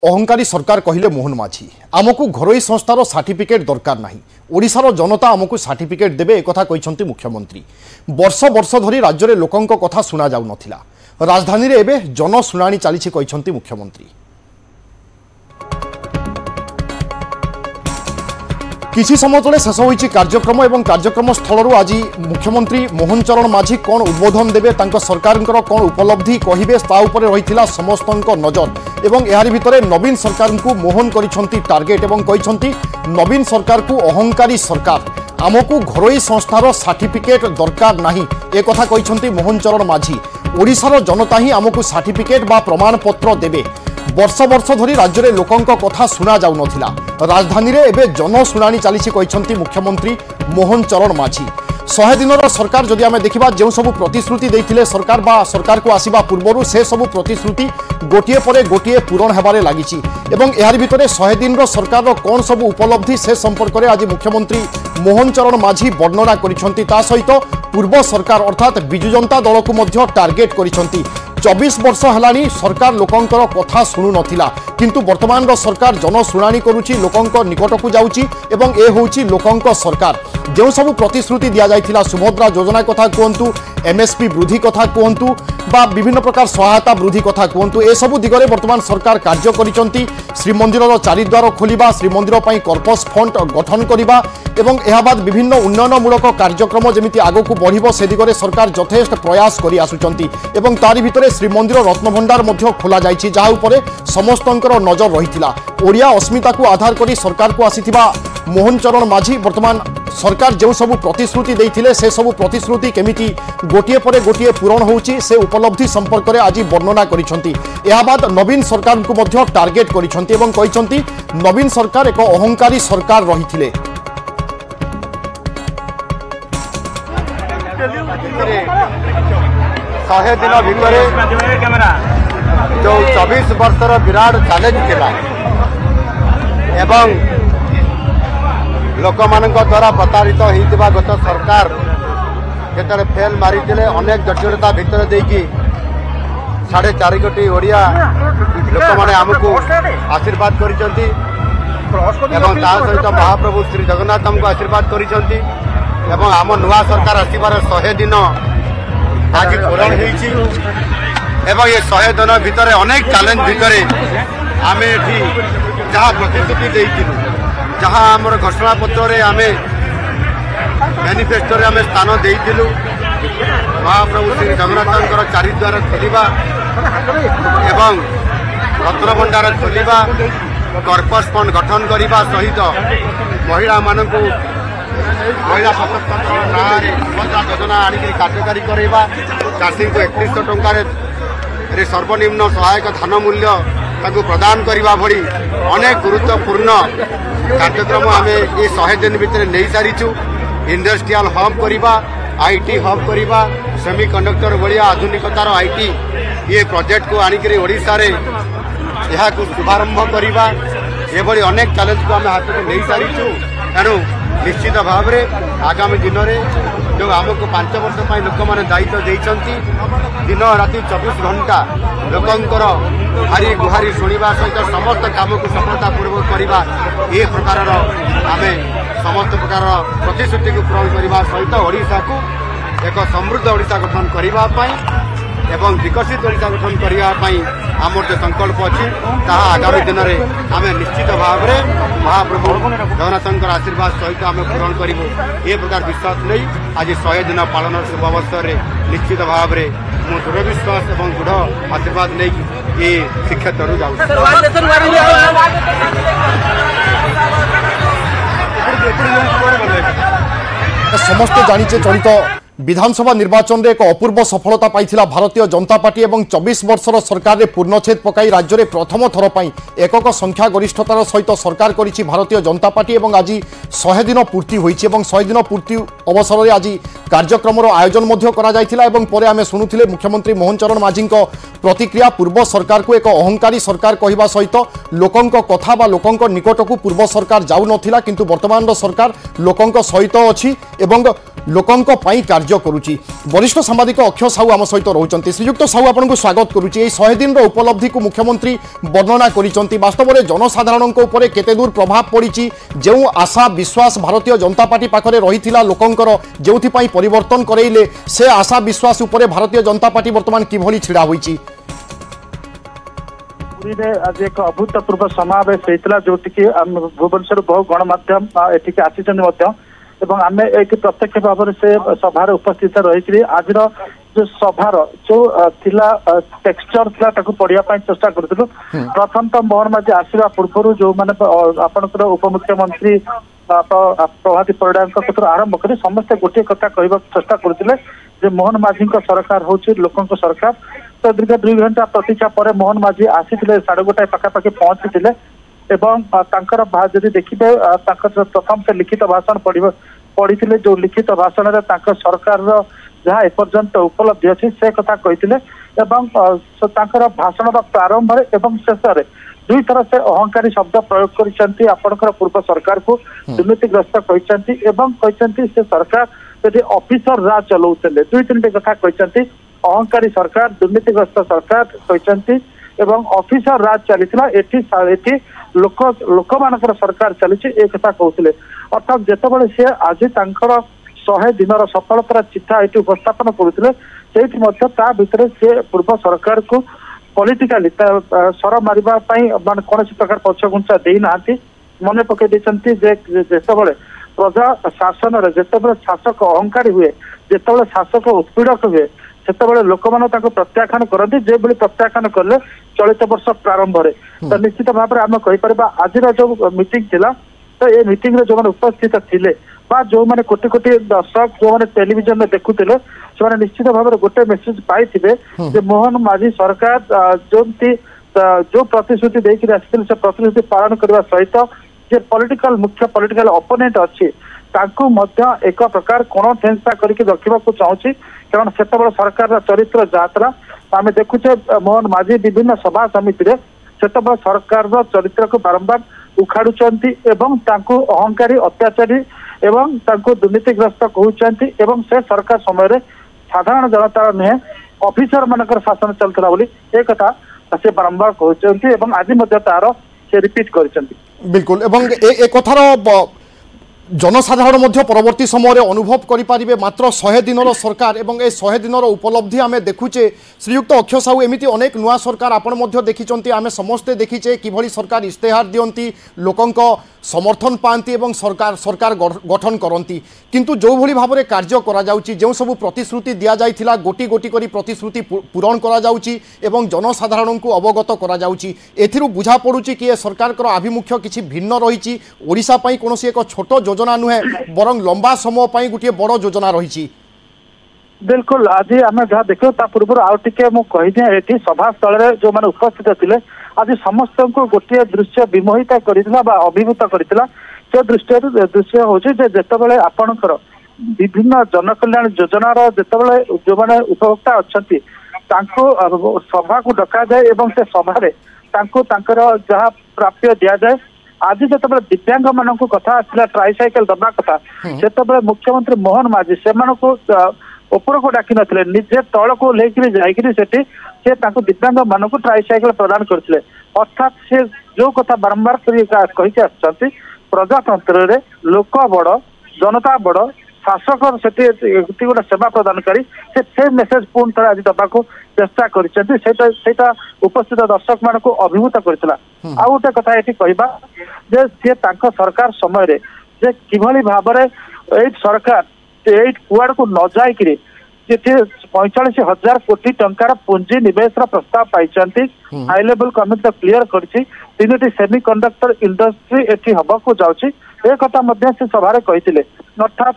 अहंकारी सरकार कहले मोहन माझी आमको घरोई संस्थार सर्टिफिकेट दरकार नहीं ओडिशार जनता आमको सर्टिफिकेट देबे एकथा कहते मुख्यमंत्री। वर्ष वर्ष धरी राज्य में लोकों कथा शुणा जाऊ नथिला राजधानी रे एबे जनशुणाणी चली कहते मुख्यमंत्री। किसी समय तले शेष होईची कार्यक्रम एवं कार्यक्रम स्थल आज मुख्यमंत्री मोहन चरण माझी कौन उद्बोधन देबे तांको सरकार कौन उपलब्धि कहिबे ता उपरे रहिथिला समस्तंक नजर एवं यार भितरे नवीन सरकार को मोहन करिसंती टार्गेट एवं कहिसंती नवीन सरकार को अहंकारी सरकार आमको घरोई संस्थार सर्टिफिकेट दरकार नहीं एक कथा कहिसंती मोहन चरण माझी। ओडिशार जनता ही आमको सर्टिफिकेट बा प्रमाण पत्र देबे। वर्ष वर्ष धरी राज्य में लोकों कथा शुणा जाऊ नथिला राजधानी रे एबे जनशुणाणी चली कहते मुख्यमंत्री मोहन चरण माझी। 100 दिन सरकार जदि आम देखा जो सब प्रतिश्रुति देते सरकार बा सरकार को आसवा पूर्व से सब प्रतिश्रुति गोटे पर गोटे पूरण होबारे लगी यार भितर 100 दिन सरकार कौन सब उपलब्धि से संपर्क में आज मुख्यमंत्री मोहन चरण माझी वर्णना करिसेंती। ता सहित पूर्व सरकार अर्थात बिजु जनता दल को टार्गेट करिसेंती। 24 वर्ष है सरकार लोकंकर कथा शुणु नथिला किंतु वर्तमान सरकार जनशुणाणी करुची लोकंक निकट को जाउची एवं ए होउची लोकंक सरकार। जो सब प्रतिश्रुति दिया जाइथिला सुभद्रा योजना कथा कहतु एमएसपी वृद्धि कथा कहतु बा विभिन्न प्रकार सहायता वृद्धि कथा कहतु ए सब दिगरे वर्तमान सरकार कार्य करिसंती। श्रीमंदिर चारिद्वार खोलिबा श्रीमंदिर पई कर्पस फंड गठन करिबा एवं एहा बाद विभिन्न उन्नयनमूलक कार्यक्रम जमिति आगो बढ़िबो से दिगरे सरकार यथेष्ट प्रयास करि आसुचंती एवं तारि भितरे श्रीमंदिर रत्नभंडार मध्य खोला जाइछि जहा उपरे समस्तंकर नजर रहिथिला। ओडिया अस्मिता को आधार करी सरकार को आसीथिबा मोहन चरण माझी वर्तमान सरकार जो सब प्रतिश्रुति देते से सब प्रतिश्रुति केमिति गोटे पर गोटे पूरण होउची से उपलब्धि संपर्क में आज वर्णना करिसंती। एहा बाद नवीन सरकार को मध्य टार्गेट करिसंती एवं कहिसंती नवीन सरकार एक अहंकारी सरकार रहिथिले। 100 दिन भितर जो 24 वर्षर विराट चैलेंज थिला एवं लोक मान द्वारा प्रताड़ित होता गत सरकार केतरे फेल मारी अनेक जटिलता भितर देकी 4.5 कोटी ओडिया लोक मैंने आमको आशीर्वाद करिसंती एवं ता सहित महाप्रभु श्री जगन्नाथ आमको आशीर्वाद करिसंती एवं आम नुआ सरकार आसबार 100 दिन आज पूरण होइछि एवं ये 100 दिन भितर अनेक चैलेंज भितर आम एठी जहाँ प्रतिश्रुति देइथिलु जहाँ आमर घोषणा पत्र आम मैनिफेस्टो आम स्थान देइथिलु महाप्रभु श्री जगन्नाथ चारिद्वार खोलिबा एवं रत्नभंडार खोलिबा कर्पस फंड गठन करने सहित महिला मानकु महिला सशक्तिकरण नाँ सुभद्रा योजना आनिक कार्यकारी करवा चाषी को 3100 टंकार सर्वनिम्न सहायक धान मूल्य प्रदान करने भली अनेक गुरुत्वपूर्ण कार्यक्रम आम ये 100 दिन भितर नहीं सारीचु। इंडस्ट्रियल हब करवा आईटी हब करवा सेमीकंडक्टर भाया आधुनिकतार आईटी ये प्रोजेक्ट को आनिक ओडिशा रे यह शुभारंभ करवा ये अनेक चैलेंज को आम हाथ में नहीं सारीचु। तेणु निश्चित भाव में आगामी दिन में जो आमको 5 वर्ष लोक मैंने दायित्व देइचंती दिन राति 24 घंटा लोकंकर हारी गुहारी शुणा सहित समस्त काम को सफलतापूर्वक करवा ये प्रकार आम समस्त प्रकार प्रतिश्रुति को पूरण करने सहित ओडिशा को एक समृद्ध ओडिशा गठन करने एवं विकसित ओडिशा गठन करने आमर जो संकल्प अच्छी आगामी दिन में आम निश्चित भाव में महाप्रभु जगन्नाथ आशीर्वाद सहित आम पूरण करूँ ये प्रकार विश्वास नहीं आज 100 दिन पालन शुभ अवसर में निश्चित भाव में मु दृढ़ विश्वास और दृढ़ आशीर्वाद नहीं ये श्रीक्षेत्र जाऊँ। समस्त जानिचे चलित विधानसभा निर्वाचन में एक अपूर्व सफलता पाइथिला भारतीय जनता पार्टी एवं 24 वर्षर सरकार रे पूर्णछेद पकाई राज्य में प्रथम थर पर एकक संख्या गरिष्ठतार सहित सरकार करिछि भारतीय जनता पार्टी एवं आज 100 दिन पूर्ति होइछि एवं 100 दिन पूर्ति अवसर में आज कार्यक्रम आयोजन मध्य करा जाइथिला एवं परे आमे सुनुथिले मुख्यमंत्री मोहन चरण माझी प्रतिक्रिया। पूर्व सरकार को एक अहंकारी सरकार कहवा सहित लोकंक कथा बा लोकंक निकट को पूर्व सरकार जाऊ नथिला किंतु वर्तमान सरकार लोकंक सहित अछि एवं लोकंक पई कार्य कार्य करुच्ची। वरिष्ठ सांबादिक अक्षय साहू आम सहित रोचंती। श्रीयुक्त साहू आपको स्वागत करुच्ची। 100 दिन उपलब्धि को मुख्यमंत्री वर्णना करिसंती। वास्तव में जनसाधारण उपरे केते दूर प्रभाव पड़ी, जो आशा विश्वास भारतीय जनता पार्टी पाखरे रही लोकंकर जोथिपाई परिवर्तन करैले से आशा विश्वास उपरे भारतीय जनता पार्टी वर्तमान किभली छिड़ा होईची। आज एक अभूतपूर्व समावेश होता जो भुवनेश्वर बहु गणमाध्यम एटिक आसी आम एक प्रत्यक्ष भाव से सभार उपस्थित रही आज जो सभार जो टेक्सचर था पढ़ाई चेष्टा करूँ। प्रथम तो मोहन माझी आसवा पूर्व जो मैंने आपंकर उपमुख्यमंत्री प्रभाती परिड़ा आरंभ कर समस्ते गोटे कथा कहवा चेष्टा करते मोहन माझी सरकार हूँ लोकों सरकार। तो दीर्घ 2 घंटा प्रतीक्षा पर मोहन माझी आसी 12:30 पाखापाखि पहुंची जदि देखिए प्रथम से लिखित भाषण पढ़ी जो लिखित भाषण में सरकार जहाँ एपर्यंत उपलब्धि अच्छी से कथा कहते भाषण प्रारंभ एवं शेष में 2 थर से अहंकारी शब्द प्रयोग कर पूर्व सरकार को दुर्नीतिग्रस्त कहते से सरकार यदि ऑफिसर राज चलाऊले 2-3 कथा कहते अहंकारी सरकार दुर्नीतिग्रस्त सरकार कहते ऑफिसर राज चली लोक मानकर सरकार चली एक कथा कहते अर्थात जितेबाला सी आज 100 दिन सफलतार चिठा ये उपस्थापन करते भितर सी पूर्व सरकार को पॉलिटिकली सर मारवाई मान कौन प्रकार पछघुंचा देना मन पकई जितेबाला प्रजा शासन जितेबाला शासक अहंकारी हुए जितेबाला शासक उत्पीड़क हुए से लोक मैंने प्रत्याख्यान करती जो प्रत्याख्यान कले चलित वर्ष प्रारंभ तो निश्चित भाव में आम कहीपर आज जो मीटिंग थिला तो ये मीटिंग जो मैंने उपस्थित थे जो मैंने कोटी कोटी दर्शक जो मैंने टेलीविजन में देखुले से निश्चित भाव में गोटे मेसेज पाई मोहन माझी सरकार जो प्रतिश्रुति देकर आसी से प्रतिश्रुति पालन करने सहित जे पॉलिटिकल मुख्य पॉलिटिकल ओपोनेंट अच्छी एक प्रकार कोण ठेंसा करके रखा चाहूँगी कारण से सरकार चरित्र जहाँ आम देखुचे मोहन माझी विभिन्न सभा समिति से सरकार चरित्र को बारंबार उखाड़ुंट अहंकारी अत्याचारी एवं दुर्नीतिग्रस्त कहते से सरकार समय साधारण जनता नुहे ऑफिसर मानकर शासन चलता बोली एक कथा से बारंबार कहते आज तार से रिपीट कर बिल्कुल एवं एक कथार जनसाधारण मध्य परवर्ती समय अनुभव करें मात्र 100 दिन सरकार एवं ए 100 दिन उपलब्धि आम देखुचे। श्रीयुक्त अक्षय साहू एमती अनेक नुआ सरकार आपण देखी आम समस्ते देखीचे किभली सरकार इस्तेहार दियंती लोकंक समर्थन पाती एवं सरकार गठन करती किंतु जो भली भाव में कार्य करा जाउची जो सब प्रतिश्रुति दि जाइथिला गोटी गोटी करी प्रतिश्रुति पूरण करा जाउची एवं जनसाधारण को अवगत करा जाउची एथिरु बुझा पड़ुची कि सरकार कर आभिमुख्य किछि भिन्न रही ओडिशा पई कोनोसी एक छोट योजना नुहे बरं लंबा समय पई गोटे बड़ योजना रही। बिल्कुल आज आम जहाँ देखो पूर्व आउ टे मुझे सभा स्थल जो मैंने उपस्थित थे आज समस्त को गोटे दृश्य विमोहित करता अभिभूत करता से दृश्य हूँ जितेबाला आपणकर विभिन्न जनकल्याण योजनार जितेबाला जो मैंने उपभोक्ता अच्छा सभा को डक जाए से सभारे जहाँ प्राप्य दि जाए आज जिते दिव्यांग मान कथा आसला ट्राइसाइकेल दबा कथा से मुख्यमंत्री मोहन माझी से ऊपर को डाक नथिले निजे तल को लेकिन जाइए से दिव्यांग मान ट्राइसाइकेल प्रदान करते अर्थात से जो कथा बारंबार कही आसुँच प्रजातंत्र लोक बड़ जनता बड़ शासक से गोटे सेवा प्रदानकारी से मेसेज पुणी थे आज दबा चेष्टा कर उपस्थित दर्शक मान को अभिभूत करता। आउ गोटे कथा ये कहवा सी सरकार समय किभली भाव में सरकार कुआड़ को न जाकि 45,000 कोटी टंकार पुंजी निवेश प्रस्ताव पाई हाई लेवल कमिटी क्लियर कर 3टी सेमी कंडक्टर इंडस्ट्री एटी हबा को जाऊँगी एक कथा से सभा कहते अर्थात